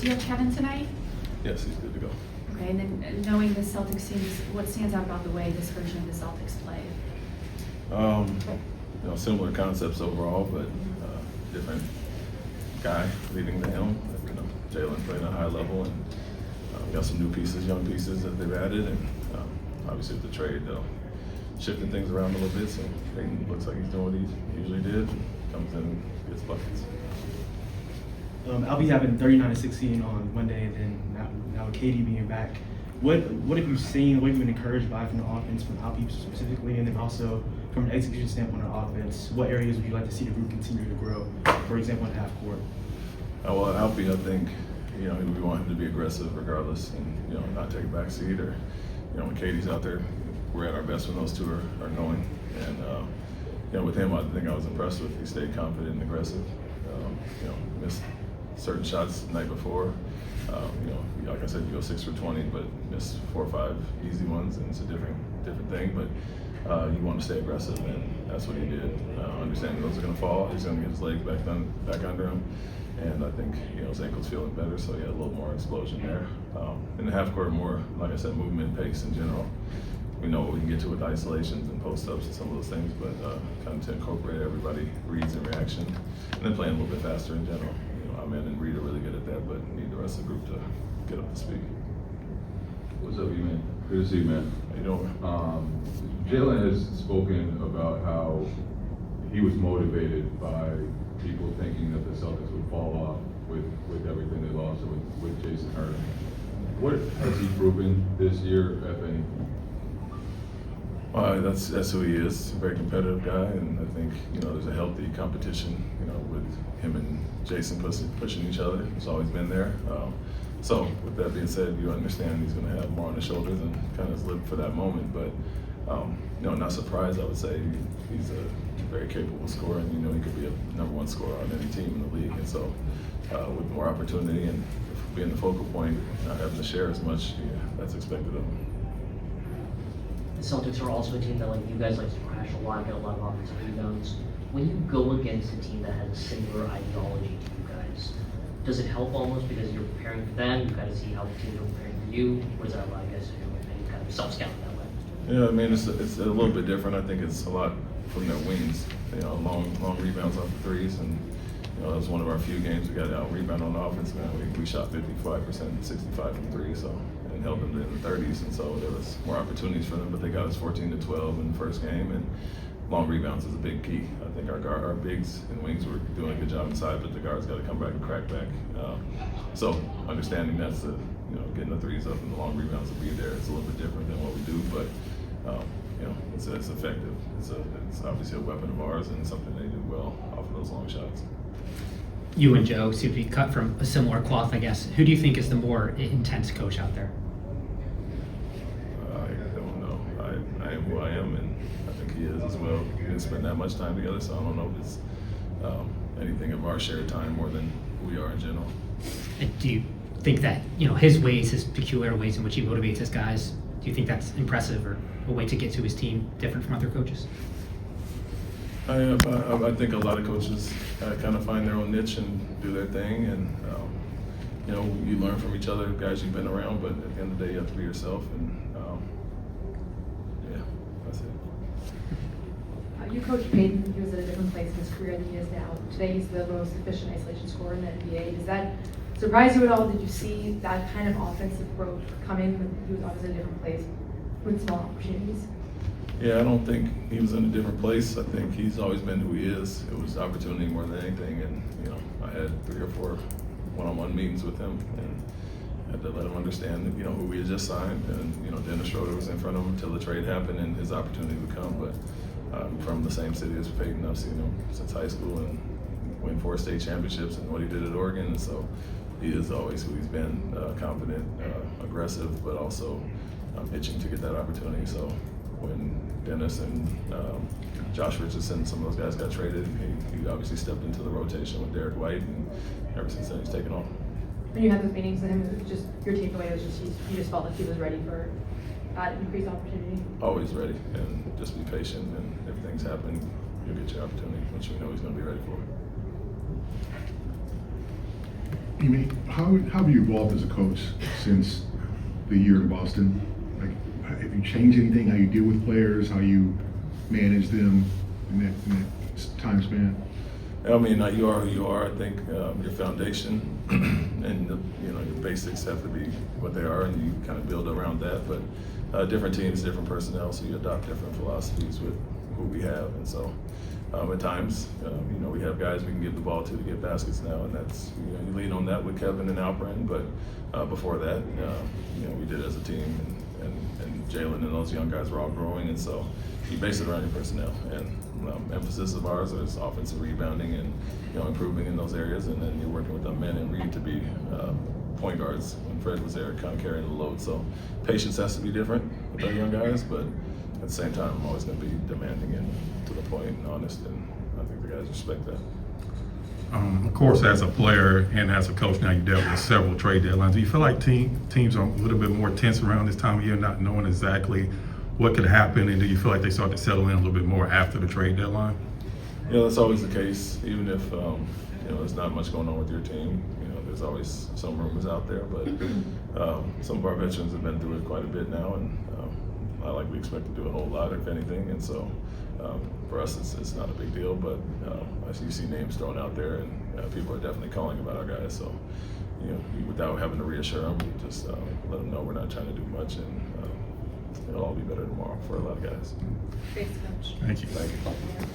do you have Kevin tonight? Yes, he's good to go. Okay, and then knowing the Celtics teams, what stands out about the way this version of the Celtics play? Similar concepts overall, but different guy leading the helm. Jaylen playing at a high level, and got some new pieces, young pieces that they've added, and obviously with the trade, shifting things around a little bit. So Peyton looks like he's doing what he usually did, comes in and gets buckets. I'll be having 39-16 on Monday, and then now with KD being back, what have you seen? What have you been encouraged by from the offense, from Alperen specifically, and then also from an execution standpoint on offense? What areas would you like to see the group continue to grow? For example, in half court. Well, Alperen, I think we want him to be aggressive regardless, and not take a back seat. Or when KD's out there, we're at our best when those two are going. And with him, I think I was impressed with. He stayed confident and aggressive. Missed certain shots the night before. Like I said, you go 6 for 20, but missed 4 or 5 easy ones, and it's a different thing. But you want to stay aggressive, and that's what he did. Understanding those are going to fall, he's going to get his legs back under him, and I think his ankle's feeling better, so he had a little more explosion there. In the half court, more like I said, movement, pace in general. We know what we can get to with isolations and post-ups and some of those things, but kind of to incorporate everybody reads and reaction, and then playing a little bit faster in general. Ime and Reed are really good at that, but need the rest of the group to get up to speed. What's up, Ime? Good to see you, man. How you doing? Jaylen has spoken about how he was motivated by people thinking that the Celtics would fall off with everything they lost with Jason Hurd. What has he proven this year, if anything? That's who he is. He's a very competitive guy, and I think there's a healthy competition. With him and Jason pushing each other. It's always been there. So with that being said, you understand he's going to have more on his shoulders and kind of live for that moment. But not surprised. I would say he's a very capable scorer, and he could be a #1 scorer on any team in the league. And so with more opportunity and being the focal point, not having to share as much, that's expected of him. The Celtics are also a team that you guys like to crash a lot, get a lot of offensive rebounds. When you go against a team that has a similar ideology to you guys, does it help almost because you're preparing for them? You kind of see how the teams are preparing for you. What does that allow you guys to do? And you kind of self-scout that way. Yeah, I mean it's a little bit different. I think it's a lot from their wings. Long rebounds off the threes, and that was one of our few games we got out rebound on the offense. Man, we shot 55%, 65 from three, and held them in the 30s, and so there was more opportunities for them. But they got us 14-12 in the first game, and long rebounds is a big key. I think our bigs and wings were doing a good job inside, but the guards got to come back and crack back. So understanding that's getting the threes up and the long rebounds will be there. It's a little bit different than what we do, but it's effective. It's obviously a weapon of ours and something they do well off of those long shots. You and Joe seem to be cut from a similar cloth, I guess. Who do you think is the more intense coach out there? I don't know. I am who I am, and I think he is as well. We didn't spend that much time together, so I don't know if it's anything of our shared time more than who we are in general. And do you think that his ways, his peculiar ways in which he motivates his guys, do you think that's impressive or a way to get to his team different from other coaches? I think a lot of coaches kind of find their own niche and do their thing, and you learn from each other, guys you've been around. But at the end of the day, you have to be yourself, and that's it. You coached Peyton. He was at a different place in his career than he is now. Today, he's the most efficient isolation scorer in the NBA. Does that surprise you at all? Did you see that kind of offensive growth come in when he was obviously in a different place with small opportunities? Yeah, I don't think he was in a different place. I think he's always been who he is. It was opportunity more than anything, and I had 3 or 4 one-on-one meetings with him, and had to let him understand that, who we had just signed, and Dennis Schroeder was in front of him until the trade happened, and his opportunity would come. But I'm from the same city as Peyton. I've seen him since high school and win 4 state championships, and what he did at Oregon, and so he is always who he's been: confident, aggressive, but also itching to get that opportunity. So when Dennis and Josh Richardson, some of those guys got traded, he obviously stepped into the rotation with Derek White, and ever since then he's taken off. When you had those meetings with him, it was just your takeaway was just you just felt like he was ready for that increased opportunity? Always ready, and just be patient, and if things happen, you'll get your opportunity, which you know he's going to be ready for. Ime, how have you evolved as a coach since the year in Boston? Like, have you changed anything? How you deal with players? How you manage them in that time span? I mean, you are who you are. I think your foundation and your basics have to be what they are, and you kind of build around that. But different teams, different personnel, so you adopt different philosophies with who we have. And so, at times, we have guys we can give the ball to get baskets now, and that's you lean on that with Kevin and Alperen. But before that, we did it as a team, and Jaylen and those young guys were all growing, and so you base it around your personnel. And emphasis of ours is offensive rebounding and improving in those areas, and then you're working with the men and Reed to be point guards when Fred was there, kind of carrying the load. So patience has to be different with our young guys, but at the same time, I'm always going to be demanding and to the point and honest, and I think the guys respect that. Of course, as a player and as a coach now, you dealt with several trade deadlines. Do you feel like teams are a little bit more tense around this time of year, not knowing exactly what could happen, and do you feel like they start to settle in a little bit more after the trade deadline? That's always the case. Even if there's not much going on with your team, there's always some rumors out there. But some of our veterans have been through it quite a bit now, and we expect to do a whole lot, if anything. And so for us, it's not a big deal. But as you see names thrown out there, and people are definitely calling about our guys. So without having to reassure them, we just let them know we're not trying to do much, and it'll all be better tomorrow for a lot of guys. Thanks, Coach. Thank you. Thank you.